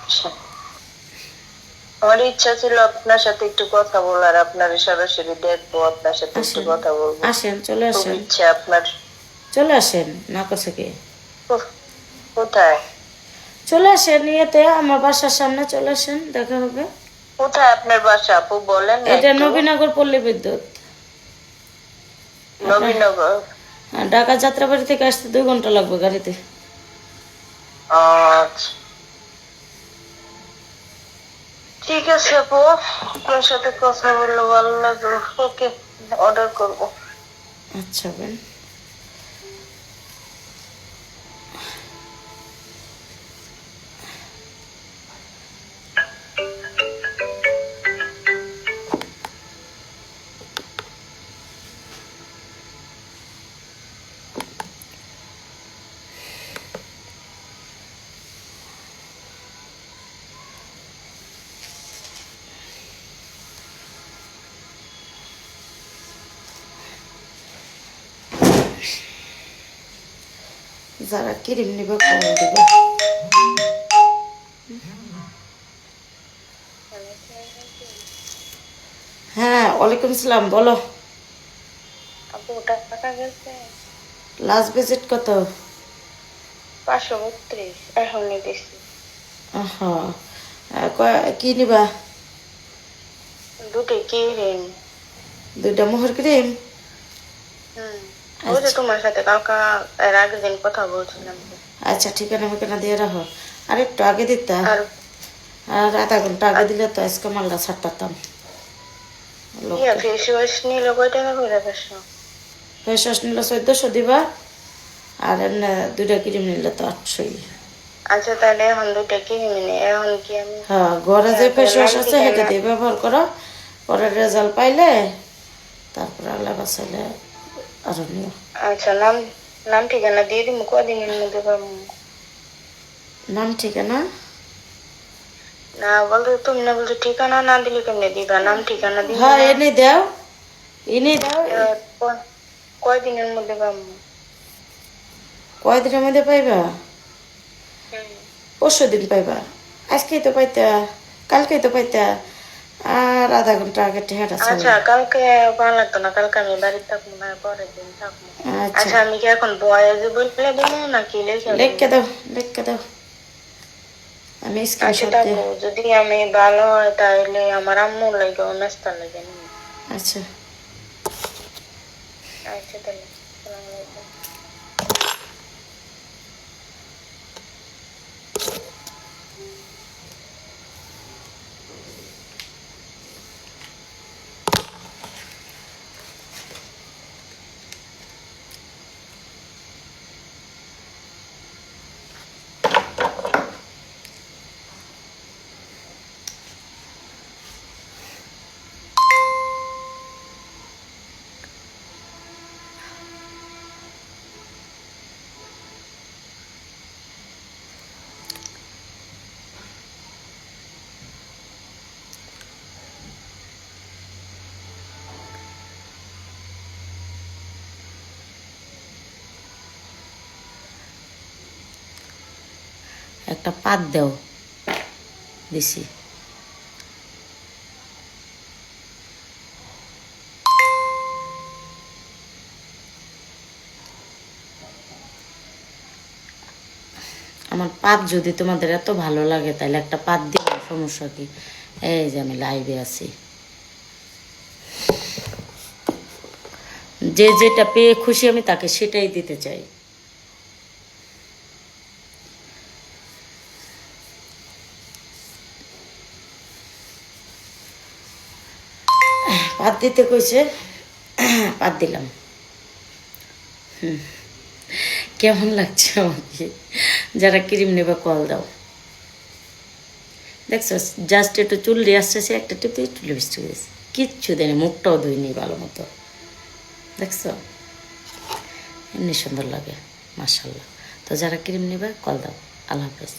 আচ্ছা, আমার ইচ্ছা ছিল আপনার সাথে একটু কথা বলার, আপনার সরাসরি দেখবো, আপনার সাথে একটু আসেন, কথা বলবো। আসেন, চলে খুব আসেন, ইচ্ছা আপনার। চলে আসেন, না করছে কি? কোথায়? চলে আসেন, ইয়েতে আমার বাসার সামনে চলে আসেন, দেখা হবে। কোথায় আপনার বাসা আপু, বলেন না এটা একটু। নবীনগর পল্লী বিদ্যুৎ। আপনার নবীনগর। ঢাকা যাত্রাবাড়ি থেকে আসতে 2 ঘন্টা লাগবে গাড়িতে। আচ্ছা, ঠিক আছে আপু, আপনার সাথে কথা বললে ভালো লাগলো। ওকে, অর্ডার করবো। আচ্ছা বোন। যারা ক্রিম নিবে কল দিবে। হ্যাঁ, ওয়ালাইকুম সালাম, বলো। আপু টাকা গেছে লাস্ট ভিজিট কত? 532, এখন দিছি। হ্যাঁ, কি নিবা? দুটো কি ঋণ? 2টা মোহর ক্রিম। হম, ওই যে আচ্ছা, তোমার সাথে কালকা এর আগের দিন কথা বলছিলাম। আচ্ছা, ঠিকানা মিকানা দিয়ে রাখো। আর একটু আগে দিতা। আর আর আধা ঘন্টা আগে দিলে তো আজকে মালটা ছাড়তাম। ইয়া লোকটা ফেস ওয়াশ নিলে কয় টাকা করে পেছো? ফেস ওয়াশ নিলে 1400 দিবা। আর এমনি 2টা ক্রিম নিলে তো 800। আচ্ছা, তাহলে এখন দুইটা কি নিয়ে এখন কি আমি হ্যাঁ, ঘরে যে ফেস নাম ওয়াশ আছে সেটা ঠিকানা? দিয়ে ব্যবহার করো। পরে রেজাল্ট পাইলে তারপরে আল্লাহ বাঁচাইলে আরো নিও। আচ্ছা, নাম নাম ঠিকানা দিয়ে দিব, কদিনের মধ্যে পাবো? নাম ঠিকানা? না বলতো, তুমি না বলছো ঠিকানা না দিলে কেমনে দিবা? নাম ঠিকানা দিলে হ্যাঁ, না। এনে দাও, এনে দাও। কয়দিনের মধ্যে পাবো? কয়দিনের মধ্যে পাইবা? হুম। 5 দিন পাইবা। আজকেই তো পাইতা, কালকেই তো পাইতা। আর আধা ঘন্টা আগে টেহাটা আচ্ছা, চলে। কালকে ভালো লাগতো না, কালকে আমি বাড়িতে থাকবো না, পরের দিন থাকবো। আচ্ছা, আচ্ছা, আমি কি এখন বয়েজে বলে দেবো নাকি লিখে দেবো? লিখে দাও, লিখে দাও, আমি আচ্ছা, স্ক্রিনশট দিয়ে। থাকবো। যদি আমি ভালো হয় তাহলে আমার আম্মু লাগে, ও নাস্তা লাগে নিবো। আচ্ছা। আচ্ছা তাহলে, আসসালামু আলাইকুম। একটা পাত দাও, দিছি। আমার পাত যদি তোমাদের এত ভালো লাগে তাহলে একটা পাত দিও, সমস্যা কি? এই যে আমি লাইভে আছি, যে যেটা পেয়ে খুশি আমি তাকে সেটাই দিতে চাই। পাত দিতে কইছে, পাত দিলাম। কেমন লাগছে আমাকে? যারা ক্রিম নেবে কল দাও। দেখছো, জাস্ট একটু চুল দিয়ে আসছে, একটা টিপে একটু লিপস্টিক দিয়েছে, কিচ্ছু দেয়নি, মুখটাও ধুইনি ভালো মতো। দেখছো, এমনি সুন্দর লাগে, মাশাল্লাহ। তো যারা ক্রিম নেবে কল দাও। আল্লাহ হাফেজ।